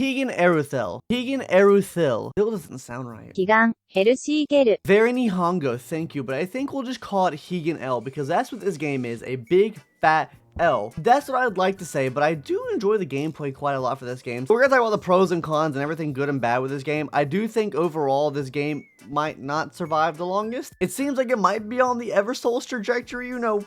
Higan Eruthyll. Higan Eruthyll. Still doesn't sound right. Higan Eruthyll. Very Nihongo, thank you, but I think we'll just call it Higan L because that's what this game is, a big fat L. That's what I'd like to say, but I do enjoy the gameplay quite a lot for this game. So we're gonna talk about the pros and cons and everything good and bad with this game. I do think overall this game might not survive the longest. It seems like it might be on the Eversoul's trajectory, you know.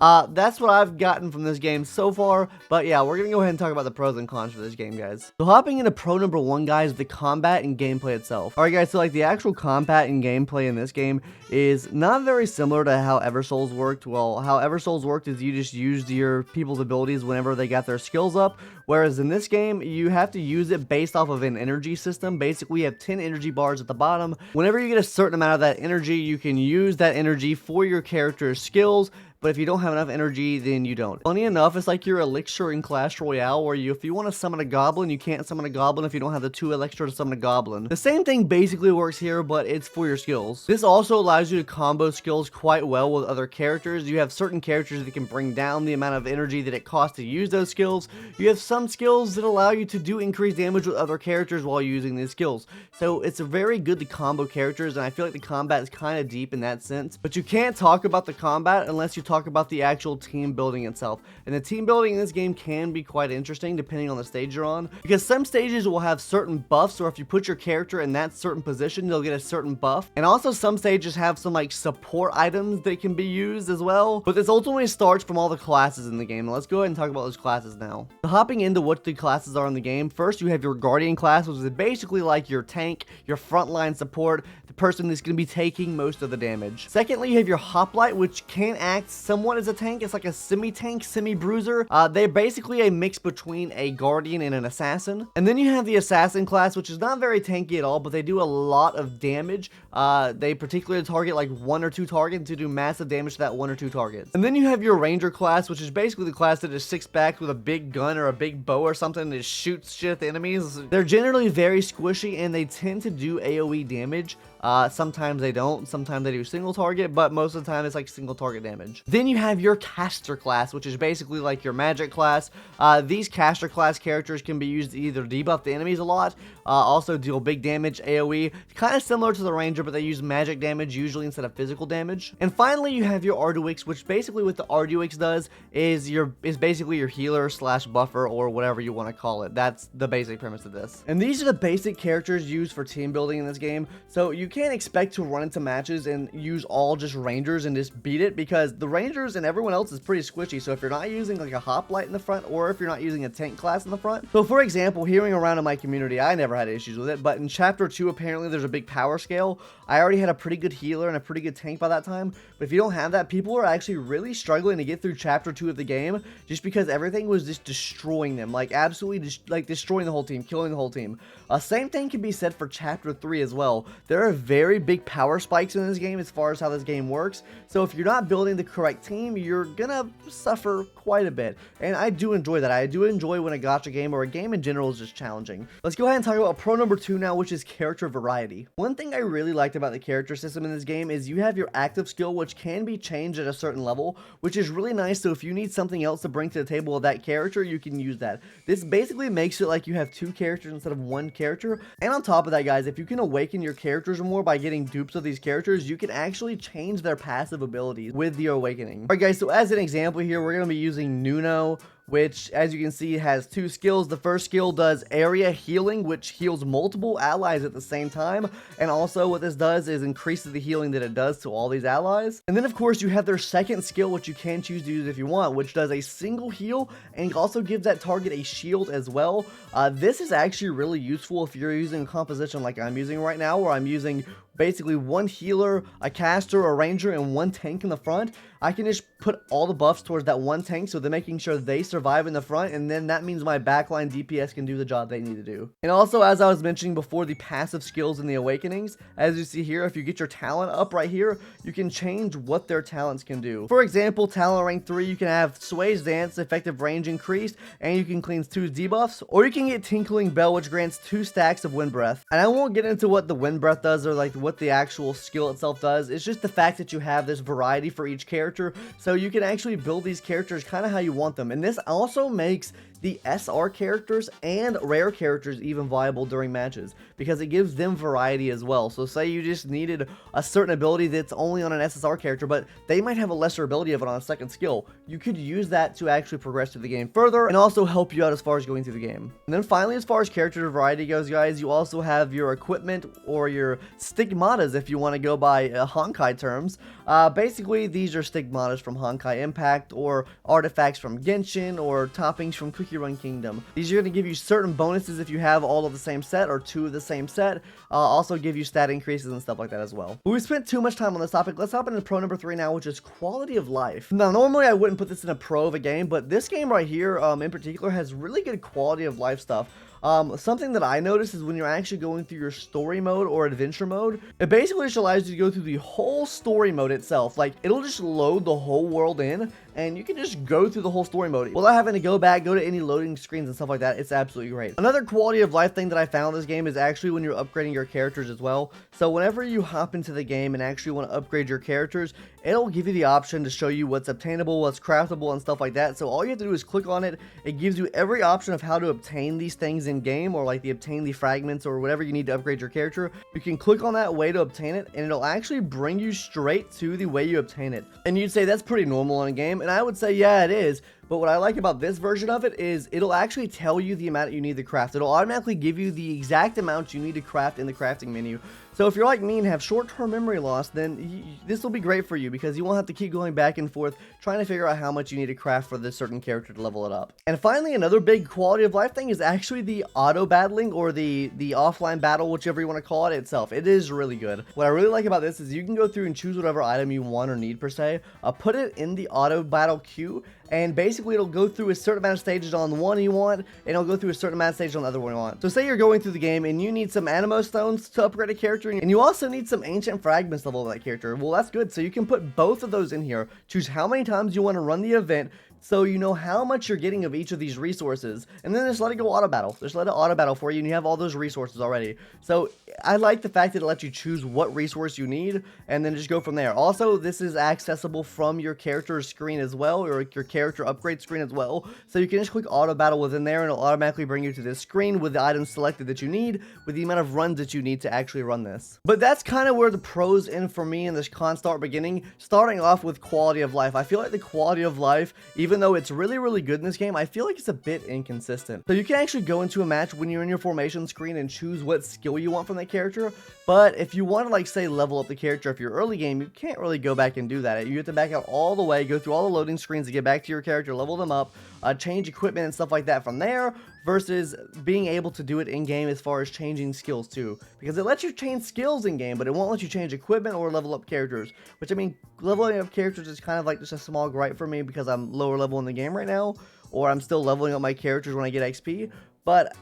That's what I've gotten from this game so far, but yeah, we're gonna go ahead and talk about the pros and cons for this game, guys. So hopping into pro number one, guys, the combat and gameplay itself. Alright guys, so like the actual combat and gameplay in this game is not very similar to how Eversoul's worked. Well, how Eversoul's worked is you just used your people's abilities whenever they got their skills up, whereas in this game, you have to use it based off of an energy system. Basically, you have 10 energy bars at the bottom. Whenever you get a certain amount of that energy, you can use that energy for your character's skills, but if you don't have enough energy, then you don't. Funny enough, it's like your elixir in Clash Royale, where if you want to summon a goblin, you can't summon a goblin if you don't have the 2 elixir to summon a goblin. The same thing basically works here, but it's for your skills. This also allows you to combo skills quite well with other characters. You have certain characters that can bring down the amount of energy that it costs to use those skills. You have some skills that allow you to do increased damage with other characters while using these skills. So it's very good to combo characters, and I feel like the combat is kind of deep in that sense. But you can't talk about the combat unless you talk about the actual team building itself, and the team building in this game can be quite interesting depending on the stage you're on, because some stages will have certain buffs, or if you put your character in that certain position, you'll get a certain buff, and also some stages have some like support items that can be used as well. But this ultimately starts from all the classes in the game. Let's go ahead and talk about those classes now. So hopping into what the classes are in the game, first you have your guardian class, which is basically like your tank, your frontline support, the person that's going to be taking most of the damage. Secondly, you have your hoplite, which can act somewhat as a tank. It's like a semi-tank, semi-bruiser. They're basically a mix between a guardian and an assassin. And then you have the assassin class, which is not very tanky at all, but they do a lot of damage. They particularly target like 1 or 2 targets to do massive damage to that 1 or 2 targets. And then you have your ranger class, which is basically the class that just sits back with a big gun or a big bow or something and just shoots shit at the enemies. They're generally very squishy, and they tend to do AoE damage. Sometimes they don't, sometimes they do single target, but most of the time it's like single target damage. Then you have your caster class, which is basically like your magic class. These caster class characters can be used to either debuff the enemies a lot, also deal big damage, AoE, kind of similar to the ranger, but they use magic damage usually instead of physical damage. And finally, you have your Arduix, which basically what the Arduix does is basically your healer slash buffer, or whatever you want to call it. That's the basic premise of this. And these are the basic characters used for team building in this game, so you can't expect to run into matches and use all just rangers and just beat it, because the rangers and everyone else is pretty squishy. So if you're not using like a hoplite in the front, or if you're not using a tank class in the front. So for example, hearing around in my community, I never had issues with it, but in chapter 2 apparently there's a big power scale. I already had a pretty good healer and a pretty good tank by that time, but if you don't have that, people are actually really struggling to get through chapter 2 of the game, just because everything was just destroying them, like absolutely destroying the whole team, killing the whole team. Same thing can be said for chapter 3 as well. There are very big power spikes in this game as far as how this game works, so if you're not building the correct team, you're gonna suffer quite a bit, and I do enjoy that. I do enjoy when a gacha game or a game in general is just challenging. Let's go ahead and talk about pro number 2 now, which is character variety. One thing I really liked about the character system in this game is you have your active skill, which can be changed at a certain level, which is really nice. So if you need something else to bring to the table with that character, you can use that. This basically makes it like you have 2 characters instead of 1 character. And on top of that, guys, if you can awaken your characters more by getting dupes of these characters, you can actually change their passive abilities with the awakening. Alright guys, so as an example here, we're going to be using Nuno, which, as you can see, has 2 skills. The first skill does area healing, which heals multiple allies at the same time, and also what this does is increases the healing that it does to all these allies. And then of course you have their second skill, which you can choose to use if you want, which does a single heal and also gives that target a shield as well. This is actually really useful if you're using a composition like I'm using right now, where I'm using basically 1 healer, a caster, a ranger, and 1 tank in the front. I can just put all the buffs towards that 1 tank, so they're making sure they survive in the front, and then that means my backline DPS can do the job they need to do. And also, as I was mentioning before, the passive skills and the awakenings, as you see here, if you get your talent up right here, you can change what their talents can do. For example, talent rank 3, you can have Sway's Dance, effective range increased, and you can cleanse 2 debuffs, or you can get Tinkling Bell, which grants 2 stacks of Wind Breath. And I won't get into what the Wind Breath does, or like what the actual skill itself does. It's just the fact that you have this variety for each character, so you can actually build these characters kind of how you want them. And this also makes the SR characters and rare characters even viable during matches, because it gives them variety as well. So say you just needed a certain ability that's only on an SSR character, but they might have a lesser ability of it on a second skill. You could use that to actually progress through the game further and also help you out as far as going through the game. And then finally, as far as character variety goes, guys, you also have your equipment or your stigmatas, if you want to go by Honkai terms. Basically, these are stigmatas from Honkai Impact, or artifacts from Genshin, or toppings from Cookie Run Kingdom. These are going to give you certain bonuses if you have all of the same set or two of the same set. Also give you stat increases and stuff like that as well. But we spent too much time on this topic. Let's hop into pro number 3 now, which is quality of life. Now, normally I wouldn't put this in a pro of a game, but this game right here in particular has really good quality of life stuff. Something that I noticed is when you're actually going through your story mode or adventure mode, it basically just allows you to go through the whole story mode itself. Like, it'll just load the whole world in, and you can just go through the whole story mode without having to go back, go to any loading screens and stuff like that. It's absolutely great. Another quality of life thing that I found in this game is actually when you're upgrading your characters as well. So whenever you hop into the game and actually want to upgrade your characters, it'll give you the option to show you what's obtainable, what's craftable, and stuff like that. So all you have to do is click on it. It gives you every option of how to obtain these things in game, or like obtain the fragments or whatever you need to upgrade your character. You can click on that way to obtain it, and it'll actually bring you straight to the way you obtain it. And you'd say that's pretty normal in a game, and I would say yeah, it is. But what I like about this version of it is it'll actually tell you the amount you need to craft. It'll automatically give you the exact amount you need to craft in the crafting menu. So if you're like me and have short-term memory loss, then this will be great for you, because you won't have to keep going back and forth trying to figure out how much you need to craft for this certain character to level it up. And finally, another big quality of life thing is actually the auto battling, or the offline battle, whichever you want to call it itself. It is really good. What I really like about this is you can go through and choose whatever item you want or need per se, put it in the auto battle queue, and basically it'll go through a certain amount of stages on the one you want, and it'll go through a certain amount of stages on the other one you want. So say you're going through the game and you need some animo stones to upgrade a character, and you also need some ancient fragments level of that character. Well, that's good. So you can put both of those in here, choose how many times you want to run the event, so you know how much you're getting of each of these resources, and then just let it go auto battle. Just let it auto battle for you, and you have all those resources already. So I like the fact that it lets you choose what resource you need, and then just go from there. Also, this is accessible from your character's screen as well, or your character upgrade screen as well. So you can just click auto battle within there, and it'll automatically bring you to this screen with the items selected that you need, with the amount of runs that you need to actually run this. But that's kind of where the pros end for me in this con start beginning, starting off with quality of life. I feel like the quality of life, even though it's really, really good in this game, I feel like it's a bit inconsistent. So you can actually go into a match when you're in your formation screen and choose what skill you want from that character, but if you want to, like, say, level up the character if you're early game, you can't really go back and do that. You have to back out all the way, go through all the loading screens to get back to your character, level them up, change equipment and stuff like that from there, versus being able to do it in game as far as changing skills too, because it lets you change skills in game, but it won't let you change equipment or level up characters, which, I mean, leveling up characters is kind of like just a small gripe for me, because I'm lower level in the game right now, or I'm still leveling up my characters when I get XP. But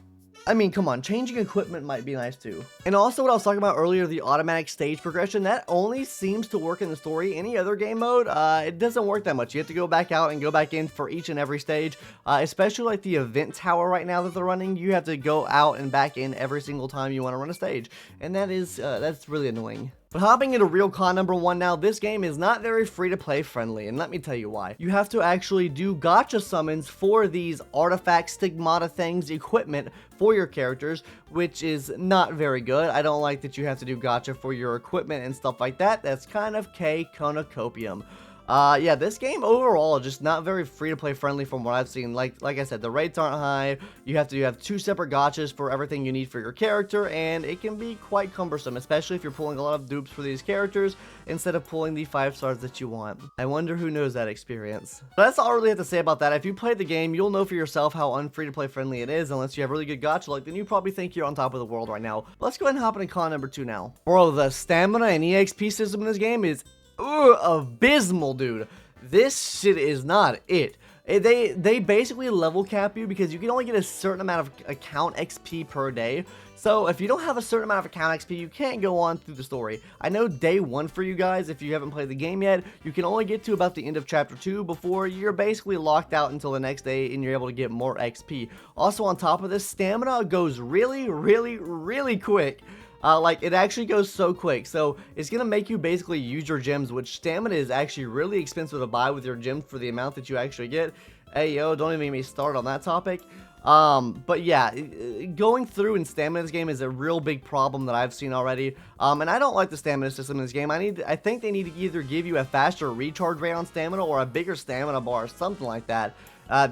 I mean, come on, changing equipment might be nice too. And also what I was talking about earlier, the automatic stage progression, that only seems to work in the story. Any other game mode, it doesn't work that much. You have to go back out and go back in for each and every stage, especially like the event tower right now that they're running. You have to go out and back in every single time you want to run a stage, and that is, that's really annoying. But hopping into real con number 1 now, this game is not very free-to-play friendly, and let me tell you why. You have to actually do gacha summons for these artifact stigmata things, equipment for your characters, which is not very good. I don't like that you have to do gacha for your equipment and stuff like that. That's kind of K-Conocopium. Yeah, this game overall just not very free-to-play friendly from what I've seen. Like I said, the rates aren't high. You have to have 2 separate gachas for everything you need for your character, and it can be quite cumbersome, especially if you're pulling a lot of dupes for these characters instead of pulling the 5 stars that you want. I wonder who knows that experience. But that's all I really have to say about that. If you played the game, you'll know for yourself how unfree-to-play friendly it is. Unless you have really good gacha luck, then you probably think you're on top of the world right now. But let's go ahead and hop into con number 2 now. Bro, the stamina and EXP system in this game is abysmal, dude. This shit is not it. They basically level cap you because you can only get a certain amount of account XP per day. So if you don't have a certain amount of account XP, you can't go on through the story. I know day 1 for you guys, if you haven't played the game yet, you can only get to about the end of chapter 2 before you're basically locked out until the next day and you're able to get more XP. Also, on top of this, stamina goes really, really, really quick. Like, it actually goes so quick, so it's gonna make you basically use your gems, which stamina is actually really expensive to buy with your gems for the amount that you actually get. Hey, yo, don't even get me started on that topic. But yeah, going through and stamina in this game is a real big problem that I've seen already. And I don't like the stamina system in this game. I think they need to either give you a faster recharge rate on stamina or a bigger stamina bar, something like that.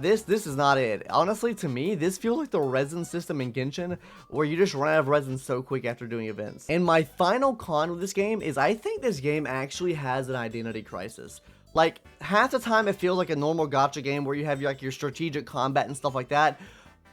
This is not it. Honestly, to me, this feels like the resin system in Genshin, where you just run out of resin so quick after doing events. And my final con with this game is I think this game actually has an identity crisis. Like, half the time it feels like a normal gacha game where you have like your strategic combat and stuff like that.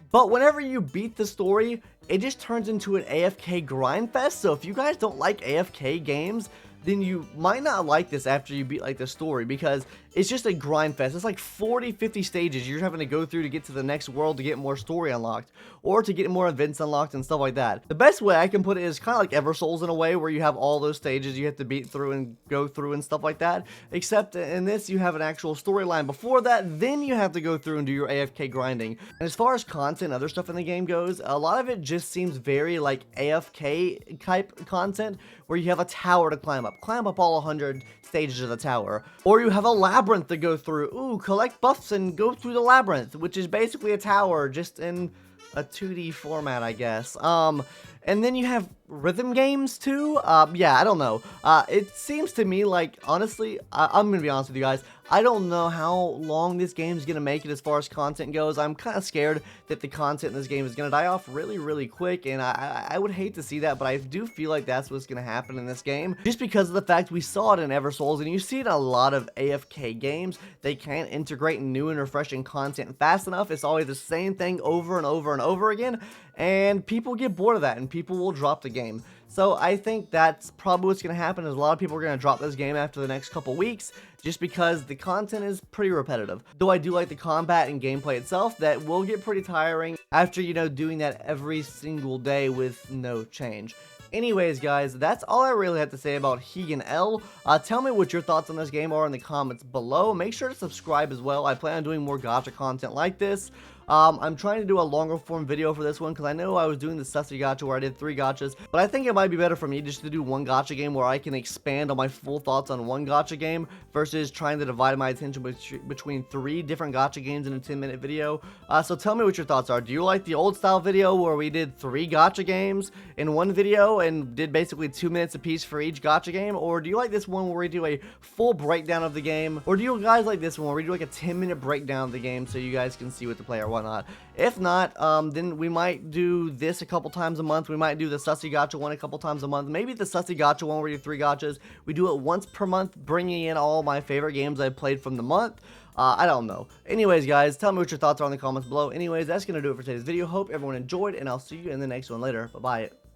But whenever you beat the story, it just turns into an AFK grind fest. So if you guys don't like AFK games, then you might not like this after you beat like the story, because it's just a grind fest. It's like 40-50 stages you're having to go through to get to the next world to get more story unlocked, or to get more events unlocked and stuff like that. The best way I can put it is kind of like Eversouls in a way, where you have all those stages you have to beat through and go through and stuff like that, except in this you have an actual storyline before that, then you have to go through and do your AFK grinding. And as far as content and other stuff in the game goes, a lot of it just seems very like AFK type content, where you have a tower to climb up all 100 stages of the tower, or you have a labyrinth to go through. Ooh, collect buffs and go through the labyrinth, which is basically a tower just in a 2D format, I guess. And then you have rhythm games too. Yeah, I don't know. It seems to me like, honestly, I'm gonna be honest with you guys, I don't know how long this game's gonna make it as far as content goes. I'm kind of scared that the content in this game is gonna die off really quick, and I would hate to see that, but I do feel like that's what's gonna happen in this game, just because of the fact we saw it in Eversouls, and you see it in a lot of AFK games. They can't integrate new and refreshing content fast enough. It's always the same thing over and over again, and people get bored of that, and people will drop the game. So I think that's probably what's going to happen, is a lot of people are going to drop this game after the next couple weeks, just because the content is pretty repetitive. Though I do like the combat and gameplay itself, that will get pretty tiring after, you know, doing that every single day with no change. Anyways, guys, that's all I really have to say about Higan L. Tell me what your thoughts on this game are in the comments below. Make sure to subscribe as well. I plan on doing more gacha content like this. I'm trying to do a longer form video for this one, because I know I was doing the Sussy gacha where I did 3 gachas, but I think it might be better for me just to do one gacha game where I can expand on my full thoughts on one gacha game versus trying to divide my attention between 3 different gacha games in a 10-minute video. So tell me what your thoughts are. Do you like the old style video where we did 3 gacha games in one video and did basically 2 minutes apiece for each gacha game? Or do you like this one where we do a full breakdown of the game? Or do you guys like this one where we do like a 10-minute breakdown of the game so you guys can see what the player wants? Not. If not, then we might do this a couple times a month. We might do the Sussy gacha one a couple times a month. Maybe the Sussy gacha one where we do 3 gachas. We do it once per month, bringing in all my favorite games I've played from the month. I don't know. Anyways, guys, tell me what your thoughts are in the comments below. Anyways, that's going to do it for today's video. Hope everyone enjoyed, and I'll see you in the next one later. Bye-bye.